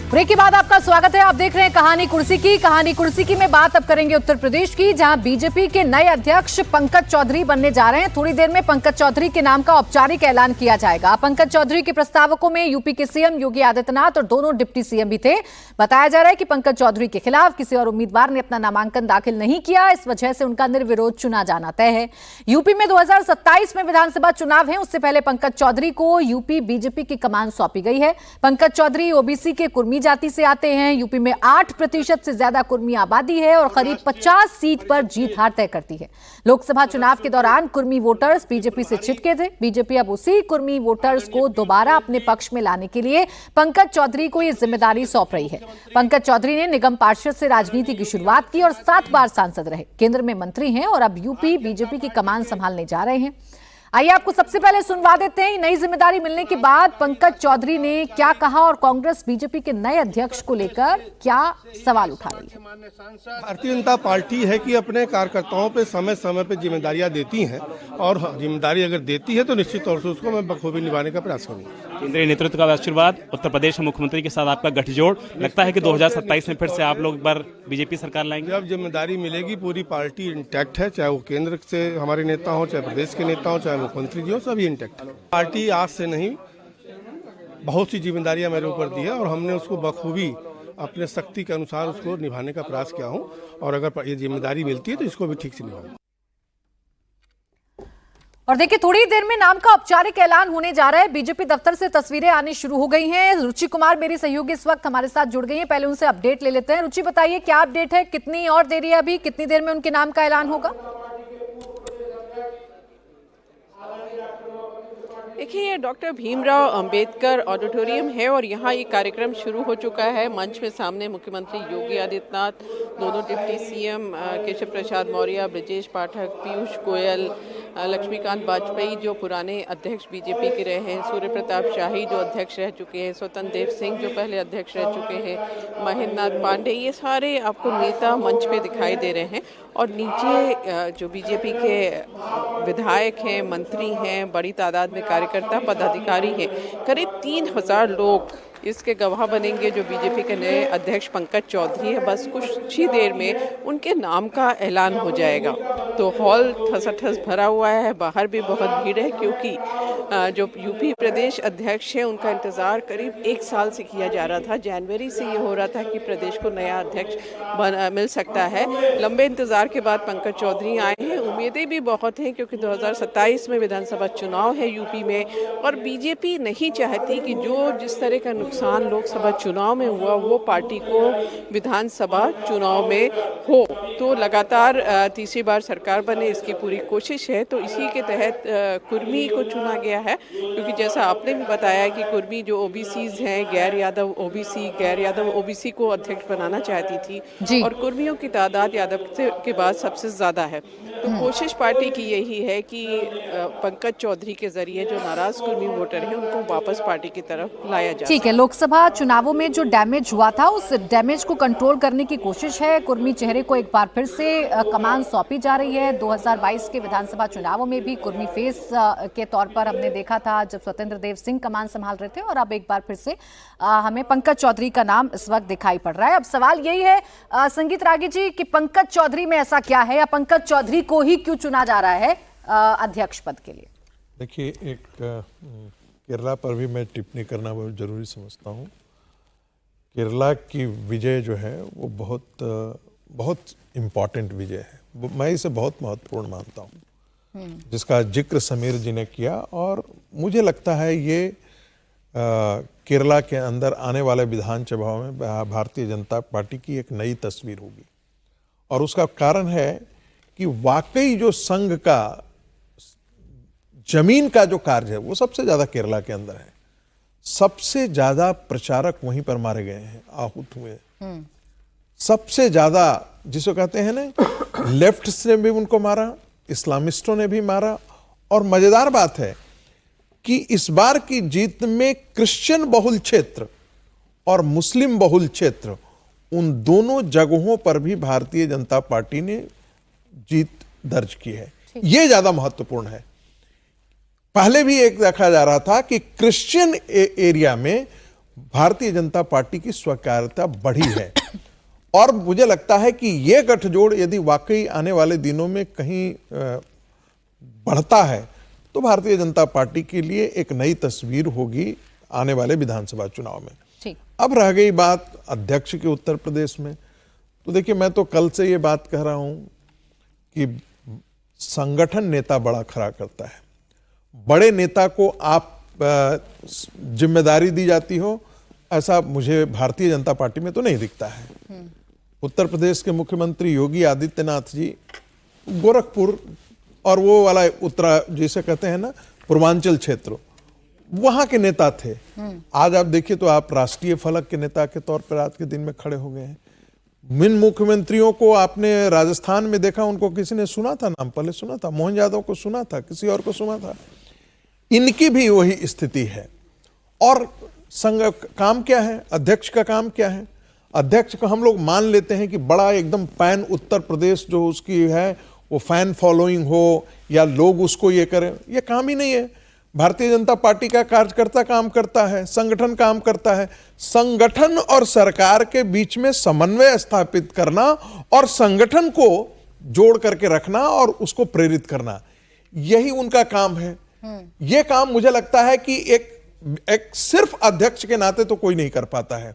Break के बाद आपका स्वागत है। आप देख रहे हैं कहानी कुर्सी की में बात अब करेंगे उत्तर प्रदेश की, जहां बीजेपी के नए अध्यक्ष पंकज चौधरी बनने जा रहे हैं। थोड़ी देर में पंकज चौधरी के नाम का औपचारिक ऐलान किया जाएगा। पंकज चौधरी के प्रस्तावकों में यूपी के सीएम योगी आदित्यनाथ और दोनों डिप्टी सीएम भी थे। बताया जा रहा है कि पंकज चौधरी के खिलाफ किसी और उम्मीदवार ने अपना नामांकन दाखिल नहीं किया, इस वजह से उनका निर्विरोध चुना जाना तय है। यूपी में 2027 में विधानसभा चुनाव है, उससे पहले पंकज चौधरी को यूपी बीजेपी की कमान सौंपी गई है। पंकज चौधरी ओबीसी के कुर्मी जाति से आते हैं। यूपी में 8% से ज्यादा कुर्मी आबादी है और करीब 50 सीट पर जीत हार तय करती है। लोकसभा चुनाव के दौरान कुर्मी वोटर्स बीजेपी से छिटके थे। बीजेपी अब उसी कुर्मी वोटर्स को दोबारा अपने पक्ष में लाने के लिए पंकज चौधरी को यह जिम्मेदारी सौंप रही है। पंकज चौधरी ने निगम पार्षद से राजनीति की शुरुआत की और 7 बार सांसद रहे। केंद्र में मंत्री हैं और अब यूपी बीजेपी की कमान संभालने जा रहे हैं। आइए आपको सबसे पहले सुनवा देते हैं नई जिम्मेदारी मिलने के बाद पंकज चौधरी ने क्या कहा और कांग्रेस बीजेपी के नए अध्यक्ष को लेकर क्या सवाल उठा रही है। भारतीय जनता पार्टी है कि अपने कार्यकर्ताओं पे समय समय पे जिम्मेदारियां देती हैं और जिम्मेदारी अगर देती है तो निश्चित तौर से उसको मैं बखूबी निभाने का प्रयास करूंगा। केंद्रीय नेतृत्व का आशीर्वाद, उत्तर प्रदेश में मुख्यमंत्री के साथ आपका गठजोड़, लगता है कि 2027 में फिर से आप लोग एक बार बीजेपी सरकार लाएंगे? जब जिम्मेदारी मिलेगी, पूरी पार्टी इंटैक्ट है, चाहे वो केंद्र से हमारे नेता हो, चाहे प्रदेश के नेता हो, चाहे मुख्यमंत्री जी हो, सभी इंटैक्ट है। पार्टी आज से नहीं, बहुत सी जिम्मेदारियां मेरे ऊपर दी है और हमने उसको बखूबी अपने शक्ति के अनुसार उसको निभाने का प्रयास किया हूँ और अगर ये जिम्मेदारी मिलती है तो इसको भी ठीक से निभाऊंगा। और देखिए, थोड़ी देर में नाम का औपचारिक ऐलान होने जा रहा है। बीजेपी दफ्तर से तस्वीरें आनी शुरू हो गई हैं। रुचि कुमार मेरी सहयोगी इस वक्त हमारे साथ जुड़ गई हैं। पहले उनसे अपडेट ले लेते हैं। रुचि, बताइए क्या अपडेट है, कितनी और देरी है अभी, कितनी देर में उनके नाम का ऐलान होगा? देखिए, ये डॉक्टर भीमराव अंबेडकर ऑडिटोरियम है और यहाँ ये कार्यक्रम शुरू हो चुका है। मंच में सामने मुख्यमंत्री योगी आदित्यनाथ, दोनों डिप्टी सीएम केशव प्रसाद मौर्य, ब्रजेश पाठक, पीयूष गोयल, लक्ष्मीकांत वाजपेयी जो पुराने अध्यक्ष बीजेपी के रहे हैं, सूर्य प्रताप शाही जो अध्यक्ष रह चुके हैं, स्वतंत्र देव सिंह जो पहले अध्यक्ष रह चुके हैं, महेंद्र नाथ पांडे, ये सारे आपको नेता मंच पे दिखाई दे रहे हैं। और नीचे जो बीजेपी के विधायक हैं, मंत्री हैं, बड़ी तादाद में कार्यकर्ता पदाधिकारी हैं, करीब 3000 लोग इसके गवाह बनेंगे जो बीजेपी के नए अध्यक्ष पंकज चौधरी है। बस कुछ ही देर में उनके नाम का ऐलान हो जाएगा। तो हॉल ठसाठस भरा हुआ है, बाहर भी बहुत भीड़ है क्योंकि जो यूपी प्रदेश अध्यक्ष है उनका इंतज़ार करीब 1 साल से किया जा रहा था। जनवरी से ये हो रहा था कि प्रदेश को नया अध्यक्ष मिल सकता है। लंबे इंतज़ार के बाद पंकज चौधरी आए हैं। उम्मीदें भी बहुत हैं क्योंकि 2027 में विधानसभा चुनाव है यूपी में और बीजेपी नहीं चाहती कि जिस तरह का नुकसान लोकसभा चुनाव में हुआ वो पार्टी को विधानसभा चुनाव में हो। तो लगातार तीसरी बार सरकार बने, इसकी पूरी कोशिश है। तो इसी के तहत कुर्मी को चुना गया है क्योंकि जैसा आपने भी बताया कि कुर्मी जो ओबीसीज हैं, गैर यादव ओबीसी को अध्यक्ष बनाना चाहती थी और कुर्मियों की तादाद यादव के बाद सबसे ज़्यादा है। तो कोशिश पार्टी की यही है कि पंकज चौधरी के जरिए जो नाराज कुर्मी वोटर हैं उनको वापस पार्टी की तरफ लाया जाए। ठीक है, लोकसभा चुनावों में जो डैमेज हुआ था उस डैमेज को कंट्रोल करने की कोशिश है। कुर्मी चेहरे को एक बार फिर से कमान सौंपी जा रही है। 2022 के विधानसभा चुनावों में भी कुर्मी फेस के तौर पर हमने देखा था जब स्वतंत्र देव सिंह कमान संभाल रहे थे और अब एक बार फिर से हमें पंकज चौधरी का नाम इस वक्त दिखाई पड़ रहा है। अब सवाल यही है संगीत रागी जी कि पंकज चौधरी में ऐसा क्या है या पंकज चौधरी को ही क्यों चुना जा रहा है अध्यक्ष पद के लिए? देखिए, एक केरला पर भी मैं टिप्पणी करना बहुत ज़रूरी समझता हूँ। केरला की विजय जो है वो बहुत इम्पॉर्टेंट विजय है। मैं इसे बहुत महत्वपूर्ण मानता हूँ, जिसका जिक्र समीर जी ने किया और मुझे लगता है ये केरला के अंदर आने वाले विधानसभा में भारतीय जनता पार्टी की एक नई तस्वीर होगी। और उसका कारण है कि वाकई जो संघ का जमीन का जो कार्य है वो सबसे ज्यादा केरला के अंदर है। सबसे ज्यादा प्रचारक वहीं पर मारे गए हैं, आहूत हुए। सबसे ज्यादा जिसको कहते हैं ना, लेफ्ट ने भी उनको मारा, इस्लामिस्टों ने भी मारा। और मजेदार बात है कि इस बार की जीत में क्रिश्चियन बहुल क्षेत्र और मुस्लिम बहुल क्षेत्र, उन दोनों जगहों पर भी भारतीय जनता पार्टी ने जीत दर्ज की है। यह ज्यादा महत्वपूर्ण है। पहले भी एक देखा जा रहा था कि क्रिश्चियन एरिया में भारतीय जनता पार्टी की स्वीकार्यता बढ़ी है। और मुझे लगता है कि ये गठजोड़ यदि वाकई आने वाले दिनों में कहीं बढ़ता है तो भारतीय जनता पार्टी के लिए एक नई तस्वीर होगी आने वाले विधानसभा चुनाव में। ठीक। अब रह गई बात अध्यक्ष के उत्तर प्रदेश में, तो देखिए मैं तो कल से ये बात कह रहा हूं कि संगठन नेता बड़ा खड़ा करता है। बड़े नेता को आप जिम्मेदारी दी जाती हो, ऐसा मुझे भारतीय जनता पार्टी में तो नहीं दिखता है। उत्तर प्रदेश के मुख्यमंत्री योगी आदित्यनाथ जी गोरखपुर और वो वाला उत्तरा जिसे कहते हैं ना पूर्वांचल क्षेत्र, वहां के नेता थे। आज आप देखिए तो आप राष्ट्रीय फलक के नेता के तौर पर आज के दिन में खड़े हो गए हैं। जिन मुख्यमंत्रियों को आपने राजस्थान में देखा, उनको किसी ने सुना था नाम? पहले सुना था, मोहन यादव को सुना था, किसी और को सुना था? इनकी भी वही स्थिति है। और संघ काम क्या है, अध्यक्ष का काम क्या है? अध्यक्ष को हम लोग मान लेते हैं कि बड़ा एकदम पैन उत्तर प्रदेश जो उसकी है वो फैन फॉलोइंग हो या लोग उसको ये करें, ये काम ही नहीं है। भारतीय जनता पार्टी का कार्यकर्ता काम करता है, संगठन काम करता है। संगठन और सरकार के बीच में समन्वय स्थापित करना और संगठन को जोड़ करके रखना और उसको प्रेरित करना, यही उनका काम है। यह काम मुझे लगता है कि एक सिर्फ अध्यक्ष के नाते तो कोई नहीं कर पाता है।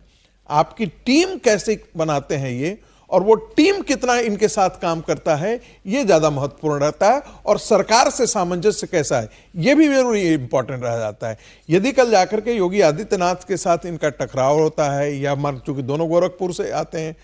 आपकी टीम कैसे बनाते हैं ये, और वो टीम कितना इनके साथ काम करता है, ये ज्यादा महत्वपूर्ण रहता है। और सरकार से सामंजस्य कैसा है, ये भी जरूरी इंपॉर्टेंट रह जाता है। यदि कल जाकर के योगी आदित्यनाथ के साथ इनका टकराव होता है, या मान चूंकि दोनों गोरखपुर से आते हैं,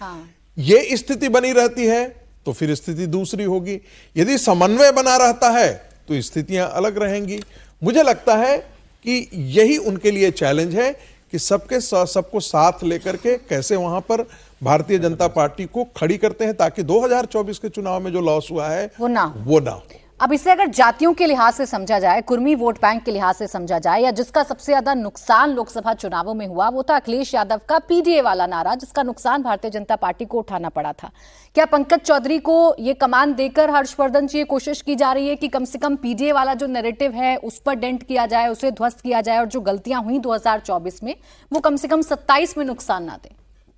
ये स्थिति बनी रहती है तो फिर स्थिति दूसरी होगी। यदि समन्वय बना रहता है तो स्थितियां अलग रहेंगी। मुझे लगता है कि यही उनके लिए चैलेंज है कि सबको साथ लेकर के कैसे वहां पर भारतीय जनता पार्टी को खड़ी करते हैं, ताकि 2024 के चुनाव में जो लॉस हुआ है वो ना हो। अब इसे अगर जातियों के लिहाज से समझा जाए, कुर्मी वोट बैंक के लिहाज से समझा जाए, या जिसका सबसे ज्यादा नुकसान लोकसभा चुनावों में हुआ वो था अखिलेश यादव का पीडीए वाला नारा, जिसका नुकसान भारतीय जनता पार्टी को उठाना पड़ा था। क्या पंकज चौधरी को ये कमान देकर हर्षवर्धन जी ये कोशिश की जा रही है कि कम से कम पीडीए वाला जो नैरेटिव है उस पर डेंट किया जाए, उसे ध्वस्त किया जाए, और जो गलतियां हुई 2024 में वो कम से कम 27 में नुकसान ना दे?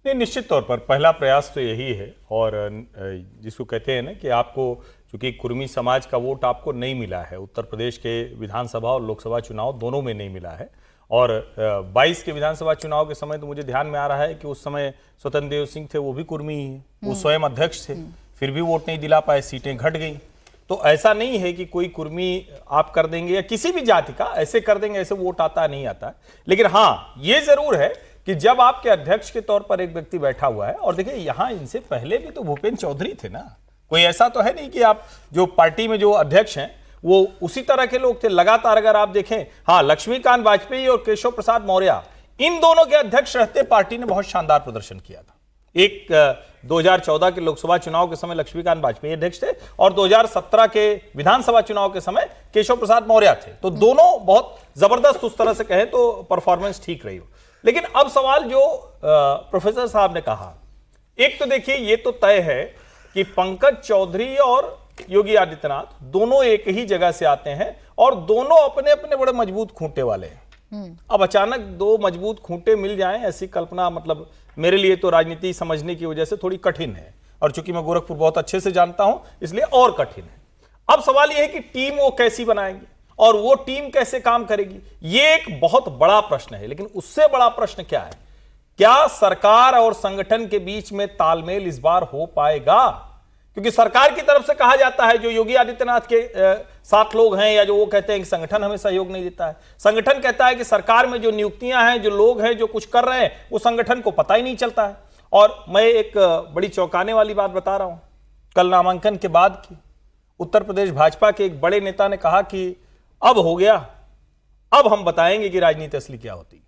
नहीं, निश्चित तौर पर पहला प्रयास तो यही है। और जिसको कहते हैं ना कि आपको चूंकि कुर्मी समाज का वोट आपको नहीं मिला है, उत्तर प्रदेश के विधानसभा और लोकसभा चुनाव दोनों में नहीं मिला है। और 22 के विधानसभा चुनाव के समय तो मुझे ध्यान में आ रहा है कि उस समय स्वतंत्र देव सिंह थे, वो भी कुर्मी ही है, वो स्वयं अध्यक्ष थे, फिर भी वोट नहीं दिला पाए, सीटें घट गई। तो ऐसा नहीं है कि कोई कुर्मी आप कर देंगे या किसी भी जाति का ऐसे कर देंगे ऐसे वोट आता नहीं आता। लेकिन हाँ, ये जरूर है कि जब आपके अध्यक्ष के तौर पर एक व्यक्ति बैठा हुआ है, और देखिए यहां इनसे पहले भी तो भूपेंद्र चौधरी थे ना, कोई ऐसा तो है नहीं कि आप जो पार्टी में जो अध्यक्ष हैं वो उसी तरह के लोग थे। लगातार अगर आप देखें, हाँ, लक्ष्मीकांत वाजपेयी और केशव प्रसाद मौर्य, इन दोनों के अध्यक्ष रहते पार्टी ने बहुत शानदार प्रदर्शन किया था। एक 2014 के लोकसभा चुनाव के समय लक्ष्मीकांत वाजपेयी अध्यक्ष थे, और 2017 के विधानसभा चुनाव के समय केशव प्रसाद मौर्य थे। तो दोनों बहुत जबरदस्त, उस तरह से कहें तो परफॉर्मेंस ठीक रही हो। लेकिन अब सवाल जो प्रोफेसर साहब ने कहा, एक तो देखिए ये तो तय है कि पंकज चौधरी और योगी आदित्यनाथ दोनों एक ही जगह से आते हैं, और दोनों अपने अपने बड़े मजबूत खूंटे वाले हैं। अब अचानक दो मजबूत खूंटे मिल जाएं, ऐसी कल्पना मतलब मेरे लिए तो राजनीति समझने की वजह से थोड़ी कठिन है। और चूंकि मैं गोरखपुर बहुत अच्छे से जानता हूं, इसलिए और कठिन है। अब सवाल यह है कि टीम वो कैसी बनाएंगे और वो टीम कैसे काम करेगी, ये एक बहुत बड़ा प्रश्न है। लेकिन उससे बड़ा प्रश्न क्या है, क्या सरकार और संगठन के बीच में तालमेल इस बार हो पाएगा? क्योंकि सरकार की तरफ से कहा जाता है, जो योगी आदित्यनाथ के साथ लोग हैं या जो वो कहते हैं कि संगठन हमें सहयोग नहीं देता है, संगठन कहता है कि सरकार में जो नियुक्तियां हैं, जो लोग हैं, जो कुछ कर रहे हैं, वो संगठन को पता ही नहीं चलता है। और मैं एक बड़ी चौंकाने वाली बात बता रहा हूं, कल नामांकन के बाद की उत्तर प्रदेश भाजपा के एक बड़े नेता ने कहा कि अब हो गया, अब हम बताएंगे कि राजनीति असली क्या होती है।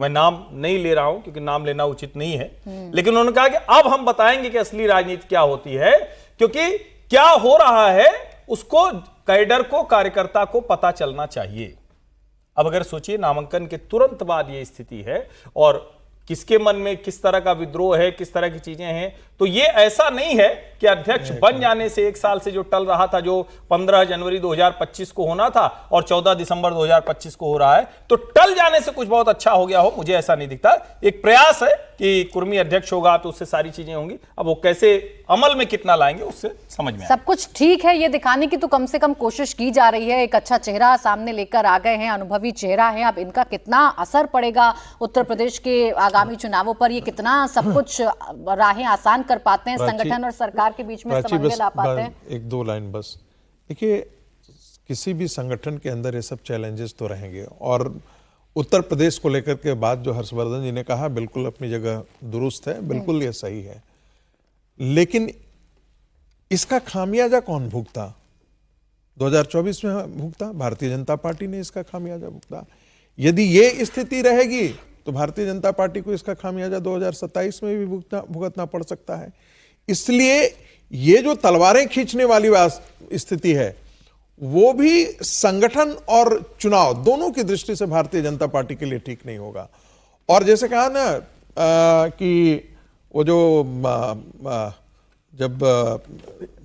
मैं नाम नहीं ले रहा हूं क्योंकि नाम लेना उचित नहीं है, लेकिन उन्होंने कहा कि अब हम बताएंगे कि असली राजनीति क्या होती है, क्योंकि क्या हो रहा है उसको कैडर को, कार्यकर्ता को पता चलना चाहिए। अब अगर सोचिए, नामांकन के तुरंत बाद ये स्थिति है और किसके मन में किस तरह का विद्रोह है, किस तरह की चीजें हैं, तो ये ऐसा नहीं है कि अध्यक्ष बन जाने से 1 साल से जो टल रहा था, जो 15 जनवरी 2025 को होना था और 14 दिसंबर 2025 को हो रहा है, तो टल जाने से कुछ बहुत अच्छा हो गया हो, मुझे ऐसा नहीं दिखता। एक प्रयास है कि कुर्मी अध्यक्ष होगा तो उससे सारी चीजें होंगी। अब वो कैसे अमल में कितना लाएंगे उससे समझ में सब कुछ ठीक है ये दिखाने की तो कम से कम कोशिश की जा रही है। एक अच्छा चेहरा सामने लेकर आ गए हैं, अनुभवी चेहरा है। अब इनका कितना असर पड़ेगा उत्तर प्रदेश के आगामी चुनावों पर, ये कितना सब कुछ राहें आसान कर पाते हैं, संगठन और सरकार के बीच में समन्वय ला पाते हैं। 1-2 लाइन बस। देखिए, किसी भी संगठन के अंदर ये सब चैलेंजेस तो रहेंगे, और उत्तर प्रदेश को लेकर के बात जो हर्षवर्धन जी ने कहा बिल्कुल अपनी जगह दुरुस्त है, बिल्कुल ये सही है। लेकिन इसका खामियाजा कौन भुगता? 2024 में भुगता भारतीय जनता पार्टी ने, इसका खामियाजा भुगता। यदि ये स्थिति रहेगी तो भारतीय जनता पार्टी को इसका खामियाजा 2027 में भी भुगतना पड़ सकता है। इसलिए ये जो तलवारें खींचने वाली स्थिति है वो भी संगठन और चुनाव दोनों की दृष्टि से भारतीय जनता पार्टी के लिए ठीक नहीं होगा। और जैसे कहा ना कि वो जो जब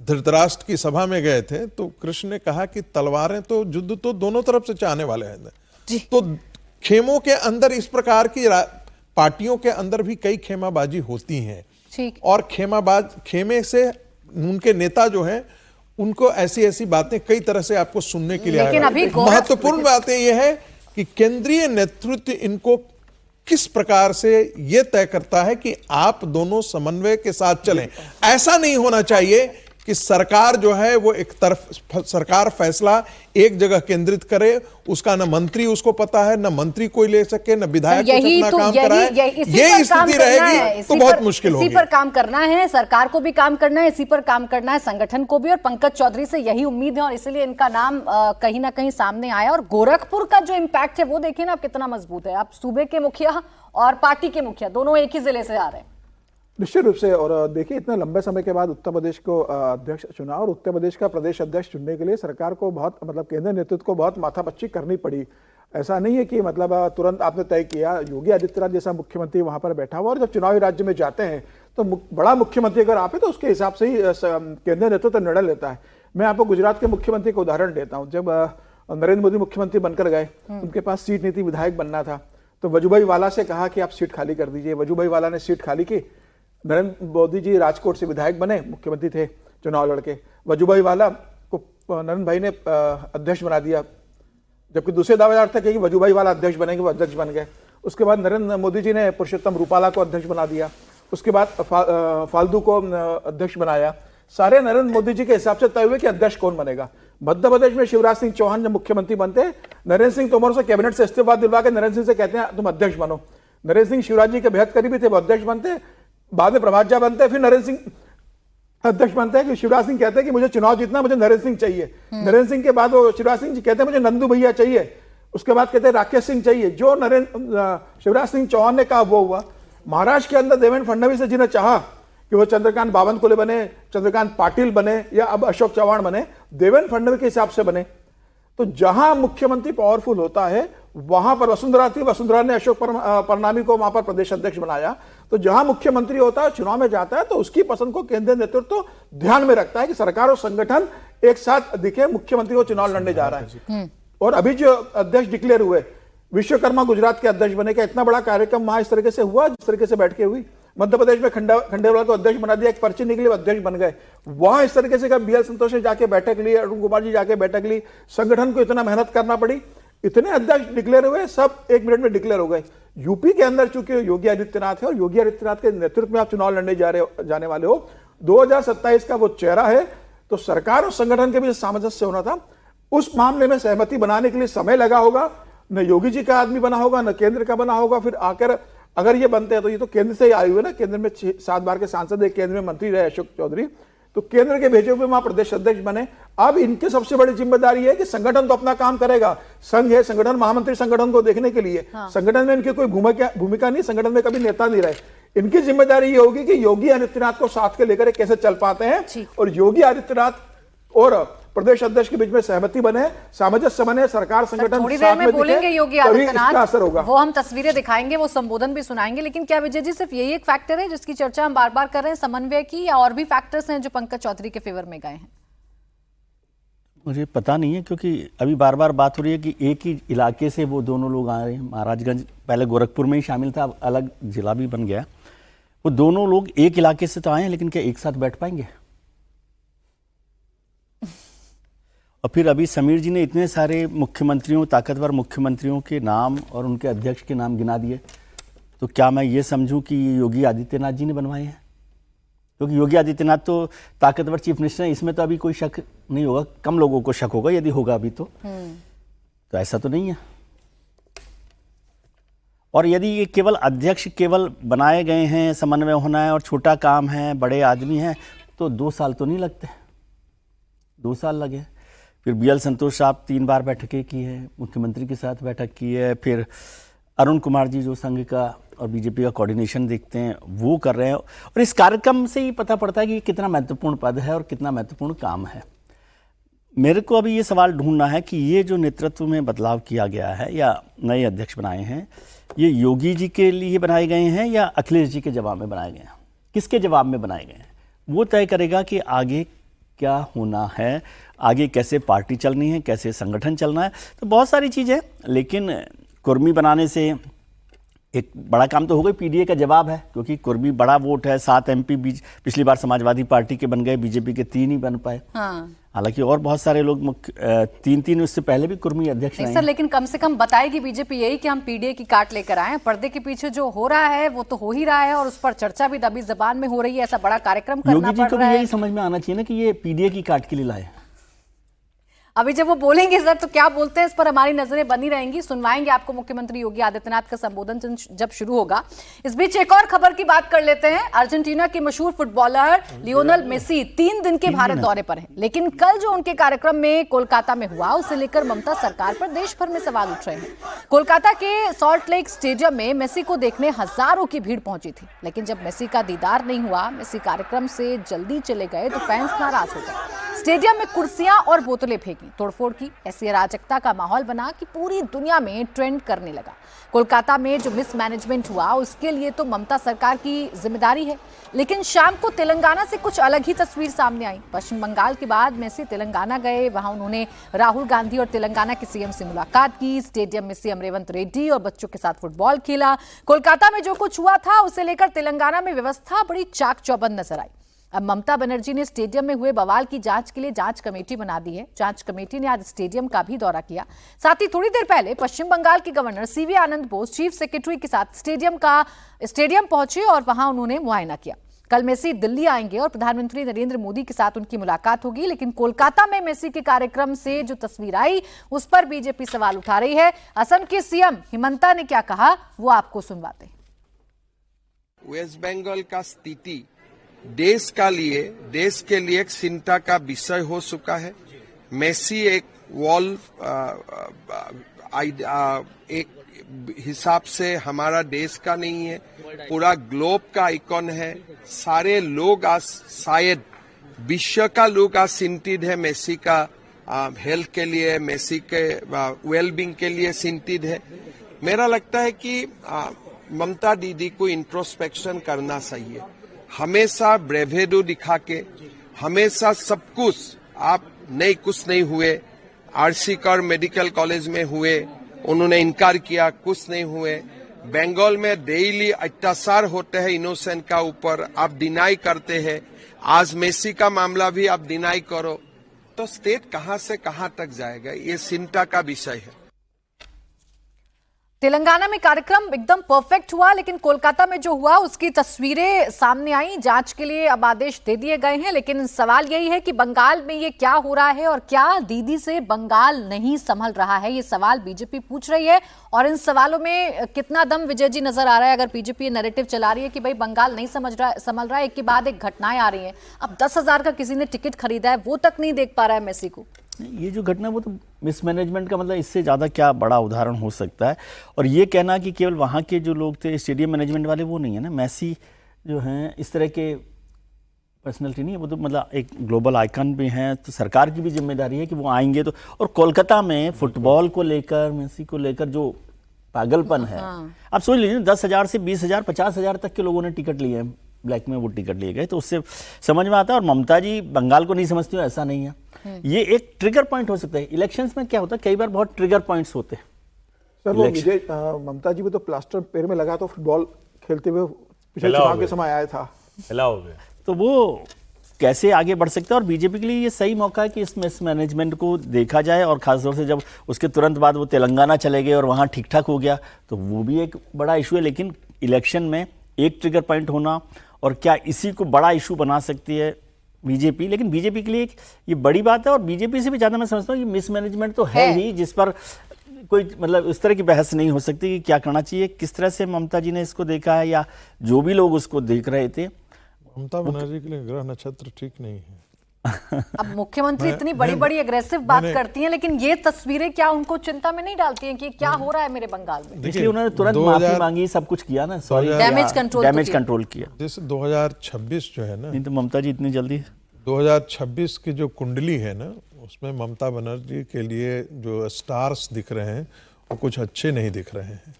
धृतराष्ट्र की सभा में गए थे तो कृष्ण ने कहा कि तलवारें तो युद्ध तो दोनों तरफ से चाहने वाले हैं। तो खेमों के अंदर इस प्रकार की पार्टियों के अंदर भी कई खेमाबाजी होती हैं, और खेमे से उनके नेता जो हैं उनको ऐसी ऐसी बातें कई तरह से आपको सुनने के लिए आएगा। महत्वपूर्ण बातें यह है कि केंद्रीय नेतृत्व इनको किस प्रकार से यह तय करता है कि आप दोनों समन्वय के साथ चलें। ऐसा नहीं होना चाहिए कि सरकार जो है वो एक तरफ सरकार फैसला एक जगह केंद्रित करे, उसका न मंत्री उसको पता है, न मंत्री कोई ले सके, न विधायक कुछ अपना काम कराए। ये स्थिति रहेगी तो बहुत मुश्किल होगी। इसी पर काम करना है, सरकार को भी काम करना है, इसी पर काम करना है संगठन को भी, और पंकज चौधरी से यही उम्मीद है और इसलिए इनका नाम कहीं ना कहीं सामने आया। और गोरखपुर का जो इम्पैक्ट है वो देखिए ना आप कितना मजबूत है। आप सूबे के मुखिया और पार्टी के मुखिया दोनों एक ही जिले से आ रहे हैं। निश्चित रूप से। और देखिए, इतने लंबे समय के बाद उत्तर प्रदेश को अध्यक्ष चुना, और उत्तर प्रदेश का प्रदेश अध्यक्ष चुनने के लिए सरकार को बहुत केंद्रीय नेतृत्व को बहुत माथापच्ची करनी पड़ी। ऐसा नहीं है कि तुरंत आपने तय किया। योगी आदित्यनाथ जैसा मुख्यमंत्री वहां पर बैठा हुआ, और जब चुनावी राज्य में जाते हैं तो बड़ा मुख्यमंत्री अगर आप है तो उसके हिसाब से ही केंद्रीय नेतृत्व निर्णय लेता है। मैं आपको गुजरात के मुख्यमंत्री का उदाहरण देता हूँ। जब नरेंद्र मोदी मुख्यमंत्री बनकर गए, उनके पास सीट नहीं थी, विधायक बनना था, तो वजूभाई वाला से कहा कि आप सीट खाली कर दीजिए। वजूभाई वाला ने सीट खाली की। नरेंद्र मोदी जी राजकोट से विधायक बने, मुख्यमंत्री थे चुनाव लड़के। वजूभाई वाला को नरेंद्र भाई ने अध्यक्ष बना दिया, जबकि दूसरे दावेदार थे कि वजूभाई वाला अध्यक्ष बनेंगे, वो अध्यक्ष बन गए। उसके बाद नरेंद्र मोदी जी ने पुरुषोत्तम रूपाला को अध्यक्ष बना दिया। उसके बाद फालतू को अध्यक्ष बनाया। सारे नरेंद्र मोदी जी के हिसाब से तय हुए कि अध्यक्ष कौन बनेगा। मध्य प्रदेश में शिवराज सिंह चौहान जब मुख्यमंत्री बनते, नरेंद्र सिंह तोमर से कैबिनेट से इस्तीफा दिलवा के नरेंद्र सिंह से कहते हैं तुम अध्यक्ष बनो। नरेंद्र सिंह शिवराज जी के बेहद करीबी थे, वो अध्यक्ष बनते। बाद में प्रभात झा बनते, फिर नरेंद्र सिंह अध्यक्ष बनते हैं कि शिवराज सिंह कहते हैं कि मुझे चुनाव जीतना, मुझे नरेंद्र सिंह चाहिए। नरेंद्र सिंह के बाद वो शिवराज सिंह जी कहते हैं मुझे नंदू भैया चाहिए। उसके बाद कहते हैं राकेश सिंह चाहिए। जो शिवराज सिंह चौहान ने कहा वो हुआ। महाराष्ट्र के अंदर देवेंद्र फडणवीस ने जिन्हें चाहा कि वो चंद्रकांत बावनकुले बने, चंद्रकांत पाटिल बने, या अब अशोक चव्हाण बने, देवेंद्र फडणवीस के हिसाब से बने। तो जहां मुख्यमंत्री पावरफुल होता है वहां पर वसुंधरा थी, वसुंधरा ने अशोक परनामी को वहां पर प्रदेश अध्यक्ष बनाया। तो जहां मुख्यमंत्री होता है, चुनाव में जाता है, तो उसकी पसंद को केंद्रीय नेतृत्व ध्यान में रखता है कि सरकार और संगठन एक साथ दिखे, मुख्यमंत्री को चुनाव लड़ने जा रहा है। और अभी जो अध्यक्ष डिक्लेयर हुए, विश्वकर्मा गुजरात के अध्यक्ष बने का इतना बड़ा कार्यक्रम वहां इस तरीके से हुआ जिस तरीके से बैठ के हुई। मध्य प्रदेश में खंडेलवाल को अध्यक्ष बना दिया, एक पर्ची निकली, अध्यक्ष बन गए। वहां इस तरीके से BL संतोष ने जाके बैठक ली, अरुण कुमार जी जाके बैठक ली, संगठन को इतना मेहनत करना पड़ी, इतने अध्यक्ष डिक्लेयर हुए, सब 1 मिनट में डिक्लेयर हो गए। यूपी के अंदर चूंकि योगी आदित्यनाथ है और योगी आदित्यनाथ के नेतृत्व में आप चुनाव लड़ने जाने वाले हो, 2027 का वो चेहरा है, तो सरकार और संगठन के बीच सामंजस्य होना था। उस मामले में सहमति बनाने के लिए समय लगा होगा। न योगी जी का आदमी बना होगा, न केंद्र का बना होगा। फिर आकर अगर ये बनते हैं तो ये तो केंद्र से ही आए हुए ना, केंद्र में 7 बार के सांसद है, केंद्र में मंत्री रहे अशोक चौधरी, तो केंद्र के भेजे हुए वहां प्रदेश अध्यक्ष बने। अब इनकी सबसे बड़ी जिम्मेदारी है कि संगठन तो अपना काम करेगा, संघ है, संगठन महामंत्री संगठन को देखने के लिए। संगठन में इनकी कोई भूमिका नहीं, संगठन में कभी नेता नहीं रहे। इनकी जिम्मेदारी ये होगी कि योगी आदित्यनाथ को साथ के लेकर कैसे चल पाते हैं, और योगी आदित्यनाथ और प्रदेश अध्यक्ष के बीच में सहमति बने, सामंजस्य बने, सरकार संगठन थोड़ी देर में बोलेंगे योगी आदित्यनाथ, असर होगा। वो हम तस्वीरें दिखाएंगे, वो संबोधन भी सुनाएंगे। लेकिन क्या विजय जी सिर्फ यही एक फैक्टर है जिसकी चर्चा हम बार बार कर रहे हैं समन्वय की, या और भी फैक्टर्स हैं जो पंकज चौधरी के फेवर में गए हैं? मुझे पता नहीं है, क्योंकि अभी बार बार बात हो रही है कि एक ही इलाके से वो दोनों लोग आ रहे हैं। महाराजगंज पहले गोरखपुर में ही शामिल था, अब अलग जिला भी बन गया। वो दोनों लोग एक इलाके से तो आए हैं, लेकिन क्या एक साथ बैठ पाएंगे? और फिर अभी समीर जी ने इतने सारे मुख्यमंत्रियों, ताकतवर मुख्यमंत्रियों के नाम और उनके अध्यक्ष के नाम गिना दिए, तो क्या मैं ये समझूं कि ये योगी आदित्यनाथ जी ने बनवाए हैं? क्योंकि योगी आदित्यनाथ तो ताकतवर चीफ मिनिस्टर हैं, इसमें तो अभी कोई शक नहीं होगा। कम लोगों को शक होगा, यदि होगा अभी तो ऐसा तो नहीं है। और यदि ये केवल अध्यक्ष केवल बनाए गए हैं, समन्वय होना है और छोटा काम है, बड़े आदमी हैं, तो 2 साल तो नहीं लगते, 2 साल लगे। फिर BL संतोष साहब 3 बार बैठकें की है, मुख्यमंत्री के साथ बैठक की है। फिर अरुण कुमार जी जो संघ का और बीजेपी का कोऑर्डिनेशन देखते हैं वो कर रहे हैं। और इस कार्यक्रम से ही पता पड़ता है कि कितना महत्वपूर्ण पद है और कितना महत्वपूर्ण काम है। मेरे को अभी ये सवाल ढूंढना है कि ये जो नेतृत्व में बदलाव किया गया है या नए अध्यक्ष बनाए हैं, ये योगी जी के लिए बनाए गए हैं या अखिलेश जी के जवाब में बनाए गए हैं? किसके जवाब में बनाए गए हैं? वो तय करेगा कि आगे क्या होना है, आगे कैसे पार्टी चलनी है, कैसे संगठन चलना है। तो बहुत सारी चीज़ें, लेकिन कुर्मी बनाने से एक बड़ा काम तो हो गई। PDA का जवाब है, क्योंकि कुर्मी बड़ा वोट है। 7 MP पिछली बार समाजवादी पार्टी के बन गए, बीजेपी के 3 ही बन पाए। हालांकि और बहुत सारे लोग 3 उससे पहले भी कुर्मी अध्यक्ष नहीं सर, लेकिन कम से कम बताएगी बीजेपी यही कि हम PDA की काट लेकर आए हैं। पर्दे के पीछे जो हो रहा है वो तो हो ही रहा है और उस पर चर्चा भी दबी जबान में हो रही है। ऐसा बड़ा कार्यक्रम करना पड़ रहा है। योगी जी को भी यही समझ में आना चाहिए ना कि ये PDA की काट के लिए लाए। अभी जब वो बोलेंगे सर तो क्या बोलते हैं इस पर हमारी नजरें बनी रहेंगी। सुनवाएंगे आपको मुख्यमंत्री योगी आदित्यनाथ का संबोधन जब शुरू होगा। इस बीच एक और खबर की बात कर लेते हैं। अर्जेंटीना के मशहूर फुटबॉलर लियोनेल मेसी 3 दिन के भारत दौरे पर हैं, लेकिन कल जो उनके कार्यक्रम में कोलकाता में हुआ उसे लेकर ममता सरकार पर देश भर में सवाल उठ रहे हैं। कोलकाता के सॉल्ट लेक स्टेडियम में मेसी को देखने हजारों की भीड़ पहुंची थी, लेकिन जब मेसी का दीदार नहीं हुआ, मेसी कार्यक्रम से जल्दी चले गए तो फैंस नाराज हो गए। स्टेडियम में कुर्सियां और बोतलें फेंकी, तोड़फोड़ की। ऐसी अराजकता का माहौल बना कि पूरी दुनिया में ट्रेंड करने लगा। कोलकाता में जो मिसमैनेजमेंट हुआ उसके लिए तो ममता सरकार की जिम्मेदारी है, लेकिन शाम को तेलंगाना से कुछ अलग ही तस्वीर सामने आई। पश्चिम बंगाल के बाद मेसी तेलंगाना गए, वहां उन्होंने राहुल गांधी और तेलंगाना के CM से मुलाकात की। स्टेडियम में CM रेवंत रेड्डी और बच्चों के साथ फुटबॉल खेला। कोलकाता में जो कुछ हुआ था उसे लेकर तेलंगाना में व्यवस्था बड़ी चाक चौबंद नजर आई। अब ममता बनर्जी ने स्टेडियम में हुए बवाल की जांच के लिए जांच कमेटी बना दी है। जांच कमेटी ने आज स्टेडियम का भी दौरा किया। साथ ही थोड़ी देर पहले पश्चिम बंगाल के गवर्नर CV आनंद बोस चीफ सेक्रेटरी के साथ स्टेडियम पहुंचे और वहां उन्होंने मुआयना किया। कल मेसी दिल्ली आएंगे और प्रधानमंत्री नरेंद्र मोदी के साथ उनकी मुलाकात होगी, लेकिन कोलकाता में मेसी के कार्यक्रम से जो तस्वीर आई उस पर बीजेपी सवाल उठा रही है। असम के CM हिमंता ने क्या कहा वो आपको सुनवाते हैं। वेस्ट बंगाल का स्थिति देश के लिए एक चिंता का विषय हो चुका है। मेसी एक एक हिसाब से हमारा देश का नहीं है, पूरा ग्लोब का आइकॉन है। सारे लोग आज शायद विश्व का लोग आज चिंतित है मेसी का हेल्थ के लिए, मेसी के वेलबींग के लिए चिंतित है। मेरा लगता है कि ममता दीदी को इंट्रोस्पेक्शन करना चाहिए। हमेशा ब्रेवेडो दिखा के, हमेशा सब कुछ आप कुछ नहीं हुए। RC कर मेडिकल कॉलेज में हुए, उन्होंने इनकार किया, कुछ नहीं हुए। बंगाल में डेली अत्याचार होते हैं इनोसेंट का ऊपर, आप डिनाई करते हैं। आज मेसी का मामला भी आप डिनाई करो, तो स्टेट कहां से कहां तक जाएगा, ये चिंता का विषय है। तेलंगाना में कार्यक्रम एकदम परफेक्ट हुआ, लेकिन कोलकाता में जो हुआ उसकी तस्वीरें सामने आई। जांच के लिए अब आदेश दे दिए गए हैं, लेकिन सवाल यही है कि बंगाल में ये क्या हो रहा है और क्या दीदी से बंगाल नहीं संभल रहा है, ये सवाल बीजेपी पूछ रही है। और इन सवालों में कितना दम विजय जी नजर आ रहा है अगर बीजेपी नैरेटिव चला रही है कि भाई बंगाल नहीं संभल रहा है। एक के बाद एक घटनाएं आ रही हैं। अब 10,000 का किसी ने टिकट खरीदा है, वो तक नहीं देख पा रहा है मेसी को। ये जो घटना वो तो मिसमैनेजमेंट का मतलब इससे ज़्यादा क्या बड़ा उदाहरण हो सकता है। और ये कहना कि केवल वहाँ के जो लोग थे स्टेडियम मैनेजमेंट वाले, वो नहीं है ना। मेसी जो हैं इस तरह के पर्सनैलिटी नहीं है, वो तो मतलब एक ग्लोबल आइकन भी हैं, तो सरकार की भी जिम्मेदारी है कि वो आएंगे तो। और कोलकाता में फुटबॉल को लेकर, मेसी को लेकर जो पागलपन है, आप सोच लीजिए 10,000 से 20,000 50,000 तक के लोगों ने टिकट लिए हैं, ब्लैक में वो टिकट लिए गए, तो उससे समझ में आता है। और ममता जी बंगाल को नहीं समझती हो, ऐसा नहीं है। ये एक ट्रिगर पॉइंट हो सकता है। इलेक्शंस में क्या होता है, कई बार बहुत ट्रिगर पॉइंट्स होते हैं। सर वो विजय ममता जी भी तो प्लास्टर पैर में लगा तो फुटबॉल खेलते हुए पिछले चुनाव के समय आया था, हिला हो गया, तो वो कैसे आगे बढ़ सकता है। और बीजेपी के लिए ये सही मौका है कि इस मिसमैनेजमेंट को देखा जाए, और खासतौर से जब उसके तुरंत बाद वो तेलंगाना चले गए और वहाँ ठीक ठाक हो गया, तो वो भी एक बड़ा इशू है। लेकिन इलेक्शन में एक ट्रिगर पॉइंट होना, और क्या इसी को बड़ा इशू बना सकती है बीजेपी। लेकिन बीजेपी के लिए एक ये बड़ी बात है, और बीजेपी से भी ज़्यादा मैं समझता हूँ कि मिसमैनेजमेंट तो है ही, जिस पर कोई मतलब उस तरह की बहस नहीं हो सकती कि क्या करना चाहिए। किस तरह से ममता जी ने इसको देखा है, या जो भी लोग उसको देख रहे थे। ममता बनर्जी के लिए ग्रह नक्षत्र ठीक नहीं है। अब मुख्यमंत्री इतनी बड़ी बड़ी एग्रेसिव बात करती हैं, लेकिन ये तस्वीरें क्या उनको चिंता में नहीं डालती हैं कि क्या हो रहा है मेरे बंगाल में? इसलिए उन्होंने तुरंत माफी मांगी, सब कुछ किया ना, सॉरी, डैमेज कंट्रोल किया। जैसे 2026 जो है ना, नहीं तो ममता जी इतनी जल्दी 2026 की जो कुंडली है ना, उसमें ममता बनर्जी के लिए जो स्टार्स दिख रहे हैं वो कुछ अच्छे नहीं दिख रहे हैं।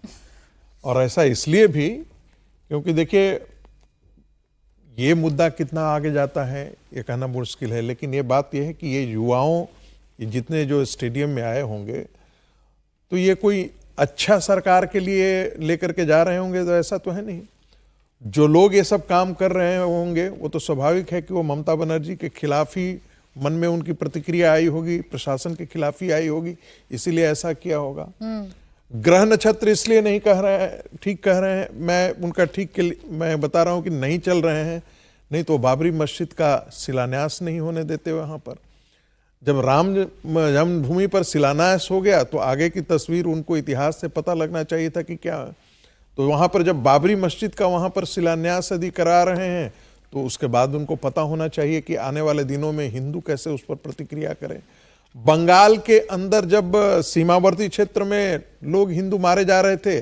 और ऐसा इसलिए भी क्योंकि देखिए ये मुद्दा कितना आगे जाता है ये कहना मुश्किल है, लेकिन ये बात ये है कि ये युवाओं, ये जितने जो स्टेडियम में आए होंगे, तो ये कोई अच्छा सरकार के लिए लेकर के जा रहे होंगे, तो ऐसा तो है नहीं। जो लोग ये सब काम कर रहे होंगे वो तो स्वाभाविक है कि वो ममता बनर्जी के खिलाफ ही मन में उनकी प्रतिक्रिया आई होगी, प्रशासन के खिलाफ ही आई होगी, इसीलिए ऐसा किया होगा। ग्रह नक्षत्र इसलिए नहीं कह रहे हैं, ठीक कह रहे हैं, मैं उनका ठीक के लिए मैं बता रहा हूं कि नहीं चल रहे हैं, नहीं तो बाबरी मस्जिद का शिलान्यास नहीं होने देते वहां पर। जब राम जन्मभूमि पर शिलान्यास हो गया तो आगे की तस्वीर उनको इतिहास से पता लगना चाहिए था कि क्या है। तो वहां पर जब बाबरी मस्जिद का वहां पर शिलान्यास यदि करा रहे हैं तो उसके बाद उनको पता होना चाहिए कि आने वाले दिनों में हिंदू कैसे उस पर प्रतिक्रिया करें। बंगाल के अंदर जब सीमावर्ती क्षेत्र में लोग हिंदू मारे जा रहे थे,